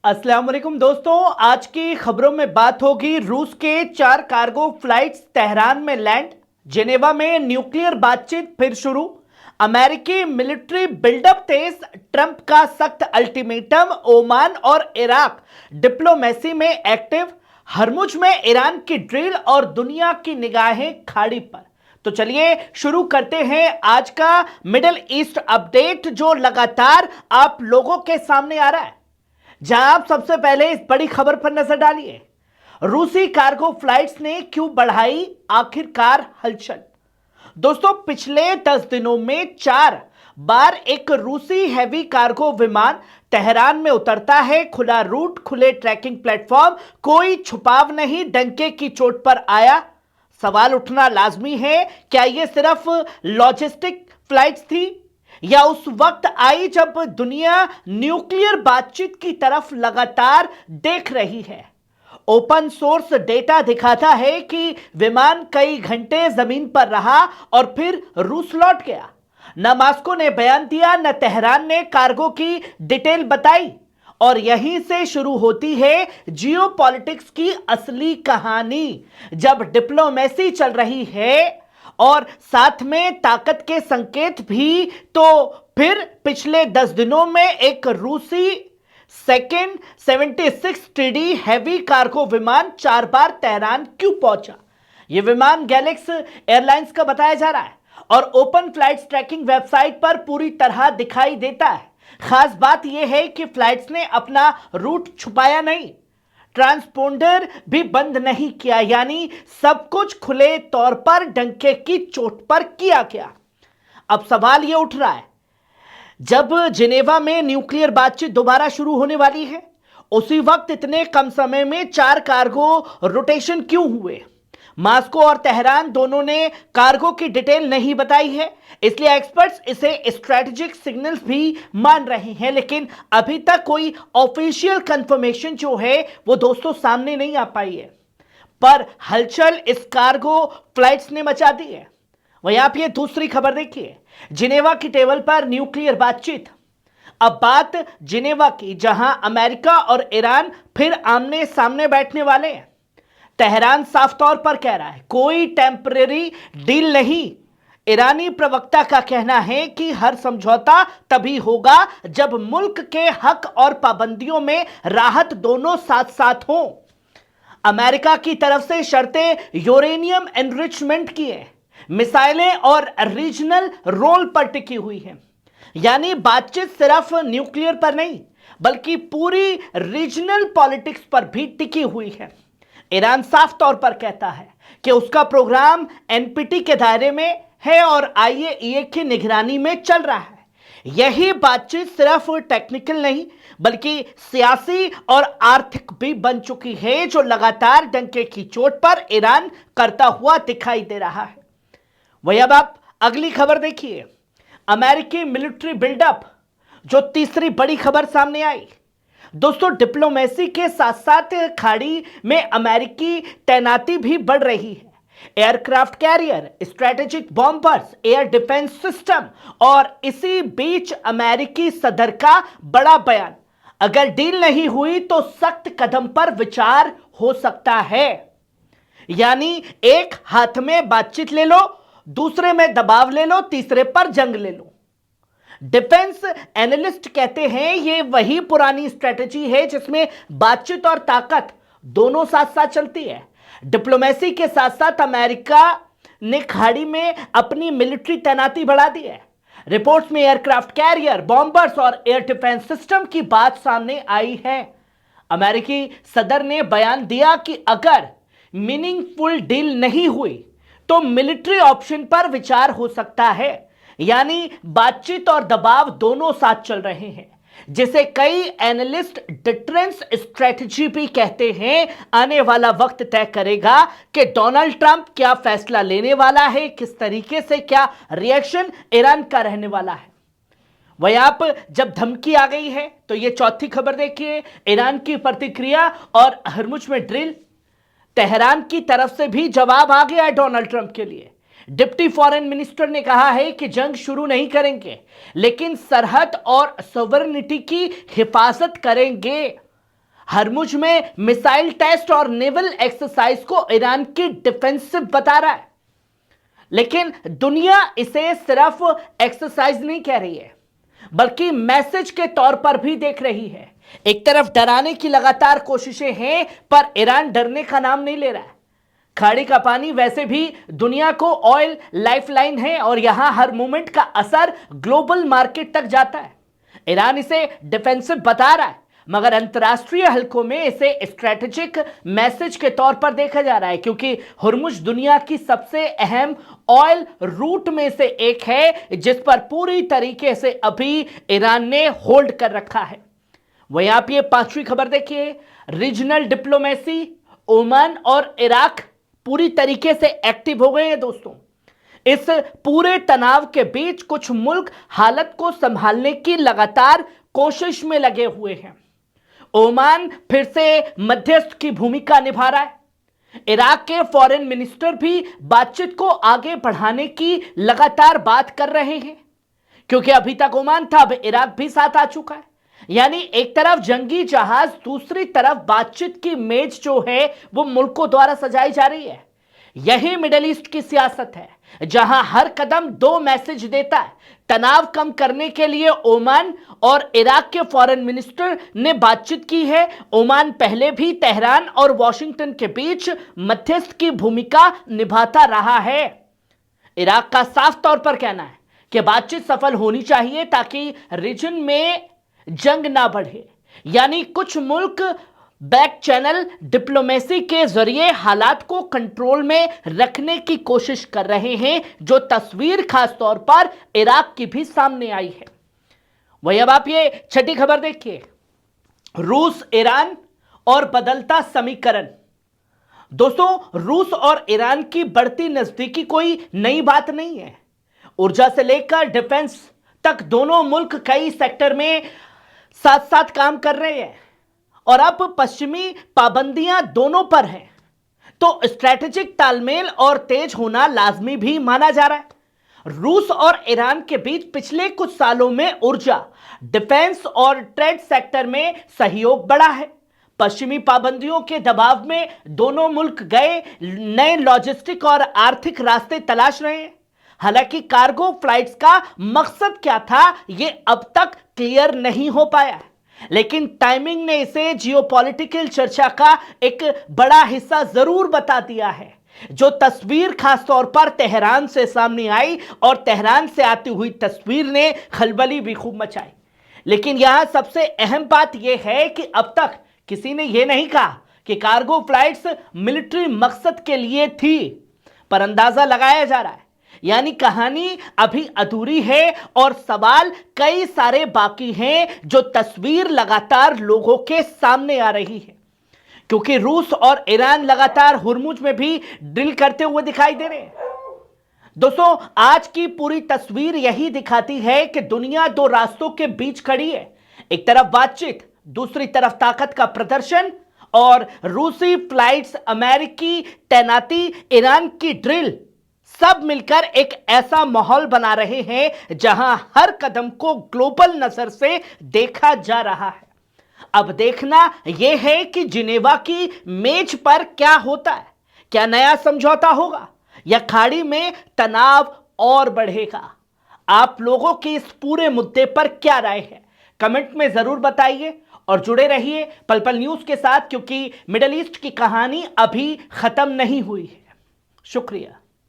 अस्सलाम वालेकुम दोस्तों, आज की खबरों में बात होगी रूस के 4 कार्गो फ्लाइट्स तेहरान में लैंड, जेनेवा में न्यूक्लियर बातचीत फिर शुरू, अमेरिकी मिलिट्री बिल्डअप तेज, ट्रंप का सख्त अल्टीमेटम, ओमान और इराक डिप्लोमेसी में एक्टिव, हरमुज में ईरान की ड्रिल और दुनिया की निगाहें खाड़ी पर। तो चलिए शुरू करते हैं आज का मिडिल ईस्ट अपडेट, जो लगातार आप लोगों के सामने आ रहा है। जहां आप सबसे पहले इस बड़ी खबर पर नजर डालिए, रूसी कार्गो फ्लाइट्स ने क्यों बढ़ाई आखिरकार हलचल। दोस्तों, पिछले 10 दिनों में 4 बार एक रूसी हैवी कार्गो विमान तेहरान में उतरता है। खुला रूट, खुले ट्रैकिंग प्लेटफॉर्म, कोई छुपाव नहीं, डंके की चोट पर आया। सवाल उठना लाजमी है, क्या यह सिर्फ लॉजिस्टिक फ्लाइट्स थी या उस वक्त आई जब दुनिया न्यूक्लियर बातचीत की तरफ लगातार देख रही है। ओपन सोर्स डेटा दिखाता है कि विमान कई घंटे जमीन पर रहा और फिर रूस लौट गया। न मास्को ने बयान दिया, न तेहरान ने कार्गो की डिटेल बताई। और यहीं से शुरू होती है जियोपॉलिटिक्स की असली कहानी। जब डिप्लोमेसी चल रही है और साथ में ताकत के संकेत भी, तो फिर पिछले 10 दिनों में एक रूसी सेकेंड 76 टीडी हैवी कार्गो विमान 4 बार तेहरान क्यों पहुंचा। यह विमान गैलेक्स एयरलाइंस का बताया जा रहा है और ओपन फ्लाइट्स ट्रैकिंग वेबसाइट पर पूरी तरह दिखाई देता है। खास बात यह है कि फ्लाइट्स ने अपना रूट छुपाया नहीं, ट्रांसपोंडर भी बंद नहीं किया, यानी सब कुछ खुले तौर पर डंके की चोट पर किया गया। अब सवाल यह उठ रहा है, जब जिनेवा में न्यूक्लियर बातचीत दोबारा शुरू होने वाली है, उसी वक्त इतने कम समय में 4 कार्गो रोटेशन क्यों हुए। मास्को और तेहरान दोनों ने कार्गो की डिटेल नहीं बताई है, इसलिए एक्सपर्ट्स इसे स्ट्रेटेजिक सिग्नल्स भी मान रहे हैं। लेकिन अभी तक कोई ऑफिशियल कंफर्मेशन जो है वो दोस्तों सामने नहीं आ पाई है। पर हलचल इस कार्गो फ्लाइट्स ने मचा दी है। वहीं आप ये दूसरी खबर देखिए, जिनेवा की टेबल पर न्यूक्लियर बातचीत। अब बात जिनेवा की, जहां अमेरिका और ईरान फिर आमने सामने बैठने वाले हैं। तेहरान साफ तौर पर कह रहा है कोई टेम्परेरी डील नहीं। ईरानी प्रवक्ता का कहना है कि हर समझौता तभी होगा जब मुल्क के हक और पाबंदियों में राहत दोनों साथ साथ हों। अमेरिका की तरफ से शर्तें यूरेनियम एनरिचमेंट की है, मिसाइलें और रीजनल रोल पर टिकी हुई है। यानी बातचीत सिर्फ न्यूक्लियर पर नहीं बल्कि पूरी रीजनल पॉलिटिक्स पर भी टिकी हुई है। ईरान साफ तौर पर कहता है कि उसका प्रोग्राम एनपीटी के दायरे में है और आईएईए की निगरानी में चल रहा है। यही बातचीत सिर्फ टेक्निकल नहीं बल्कि सियासी और आर्थिक भी बन चुकी है, जो लगातार डंके की चोट पर ईरान करता हुआ दिखाई दे रहा है। वही अब आप अगली खबर देखिए, अमेरिकी मिलिट्री बिल्डअप, जो तीसरी बड़ी खबर सामने आई। दोस्तों, डिप्लोमेसी के साथ साथ खाड़ी में अमेरिकी तैनाती भी बढ़ रही है। Aircraft carrier, strategic bombers, air defence system, और इसी बीच अमेरिकी सदर का बड़ा बयान, अगर डील नहीं हुई तो सख्त कदम पर विचार हो सकता है। यानी एक हाथ में बातचीत ले लो, दूसरे में दबाव ले लो, तीसरे पर जंग ले लो। डिफेंस एनालिस्ट कहते हैं यह वही पुरानी स्ट्रेटेजी है जिसमें बातचीत और ताकत दोनों साथ साथ चलती है। डिप्लोमेसी के साथ साथ अमेरिका ने खाड़ी में अपनी मिलिट्री तैनाती बढ़ा दी है। रिपोर्ट्स में एयरक्राफ्ट कैरियर, बॉम्बर्स और एयर डिफेंस सिस्टम की बात सामने आई है। अमेरिकी सदर ने बयान दिया कि अगर मीनिंगफुल डील नहीं हुई तो मिलिट्री ऑप्शन पर विचार हो सकता है। यानी बातचीत और दबाव दोनों साथ चल रहे हैं, जिसे कई एनालिस्ट डिटरेंस स्ट्रेटजी भी कहते हैं। आने वाला वक्त तय करेगा कि डोनाल्ड ट्रंप क्या फैसला लेने वाला है, किस तरीके से क्या रिएक्शन ईरान का रहने वाला है। वही आप जब धमकी आ गई है तो यह चौथी खबर देखिए, ईरान की प्रतिक्रिया और हरमुज में ड्रिल। तेहरान की तरफ से भी जवाब आ गया है डोनाल्ड ट्रंप के लिए। डिप्टी फॉरेन मिनिस्टर ने कहा है कि जंग शुरू नहीं करेंगे, लेकिन सरहद और सॉवरेनिटी की हिफाजत करेंगे। हरमुज में मिसाइल टेस्ट और नेवल एक्सरसाइज को ईरान की डिफेंसिव बता रहा है, लेकिन दुनिया इसे सिर्फ एक्सरसाइज नहीं कह रही है बल्कि मैसेज के तौर पर भी देख रही है। एक तरफ डराने की लगातार कोशिशें हैं, पर ईरान डरने का नाम नहीं ले रहा है। खाड़ी का पानी वैसे भी दुनिया को ऑयल लाइफलाइन है और यहां हर मूवमेंट का असर ग्लोबल मार्केट तक जाता है। ईरान इसे डिफेंसिव बता रहा है, मगर अंतरराष्ट्रीय हलकों में इसे स्ट्रेटेजिक मैसेज के तौर पर देखा जा रहा है, क्योंकि हुर्मुज दुनिया की सबसे अहम ऑयल रूट में से एक है जिस पर पूरी तरीके से अभी ईरान ने होल्ड कर रखा है। वहीं आप ये पांचवी खबर देखिए, रीजनल डिप्लोमेसी, ओमान और इराक पूरी तरीके से एक्टिव हो गए हैं दोस्तों। इस पूरे तनाव के बीच कुछ मुल्क हालत को संभालने की लगातार कोशिश में लगे हुए हैं। ओमान फिर से मध्यस्थ की भूमिका निभा रहा है। इराक के फॉरेन मिनिस्टर भी बातचीत को आगे बढ़ाने की लगातार बात कर रहे हैं, क्योंकि अभी तक ओमान था, अब इराक भी साथ आ चुका है। यानी एक तरफ जंगी जहाज, दूसरी तरफ बातचीत की मेज जो है वो मुल्कों द्वारा सजाई जा रही है। यही मिडिल ईस्ट की सियासत है, जहां हर कदम दो मैसेज देता है। तनाव कम करने के लिए ओमान और इराक के फॉरेन मिनिस्टर ने बातचीत की है। ओमान पहले भी तेहरान और वॉशिंगटन के बीच मध्यस्थ की भूमिका निभाता रहा है। इराक का साफ तौर पर कहना है कि बातचीत सफल होनी चाहिए ताकि रीजन में जंग ना बढ़े। यानी कुछ मुल्क बैक चैनल डिप्लोमेसी के जरिए हालात को कंट्रोल में रखने की कोशिश कर रहे हैं, जो तस्वीर खास तौर पर इराक की भी सामने आई है। वही अब आप ये छठी खबर देखिए, रूस ईरान और बदलता समीकरण। दोस्तों, रूस और ईरान की बढ़ती नजदीकी कोई नई बात नहीं है। ऊर्जा से लेकर डिफेंस तक दोनों मुल्क कई सेक्टर में साथ साथ काम कर रहे हैं और अब पश्चिमी पाबंदियां दोनों पर हैं, तो स्ट्रैटेजिक तालमेल और तेज होना लाजमी भी माना जा रहा है। रूस और ईरान के बीच पिछले कुछ सालों में ऊर्जा, डिफेंस और ट्रेड सेक्टर में सहयोग बढ़ा है। पश्चिमी पाबंदियों के दबाव में दोनों मुल्क गए नए लॉजिस्टिक और आर्थिक रास्ते तलाश रहे हैं। हालांकि कार्गो फ्लाइट्स का मकसद क्या था, यह अब तक क्लियर नहीं हो पाया है, लेकिन टाइमिंग ने इसे जियोपॉलिटिकल चर्चा का एक बड़ा हिस्सा जरूर बता दिया है। जो तस्वीर खास तौर पर तेहरान से सामने आई और तेहरान से आती हुई तस्वीर ने खलबली भी खूब मचाई। लेकिन यहां सबसे अहम बात यह है कि अब तक किसी ने यह नहीं कहा कि कार्गो फ्लाइट्स मिलिट्री मकसद के लिए थी, पर अंदाजा लगाया जा रहा है। यानी कहानी अभी अधूरी है और सवाल कई सारे बाकी हैं, जो तस्वीर लगातार लोगों के सामने आ रही है, क्योंकि रूस और ईरान लगातार हुर्मुज में भी ड्रिल करते हुए दिखाई दे रहे हैं। दोस्तों, आज की पूरी तस्वीर यही दिखाती है कि दुनिया दो रास्तों के बीच खड़ी है। एक तरफ बातचीत, दूसरी तरफ ताकत का प्रदर्शन, और रूसी फ्लाइट्स, अमेरिकी तैनाती, ईरान की ड्रिल, सब मिलकर एक ऐसा माहौल बना रहे हैं जहां हर कदम को ग्लोबल नजर से देखा जा रहा है। अब देखना यह है कि जिनेवा की मेज पर क्या होता है। क्या नया समझौता होगा या खाड़ी में तनाव और बढ़ेगा? आप लोगों की इस पूरे मुद्दे पर क्या राय है, कमेंट में जरूर बताइए और जुड़े रहिए पल पल न्यूज के साथ, क्योंकि मिडिल ईस्ट की कहानी अभी खत्म नहीं हुई है। शुक्रिया।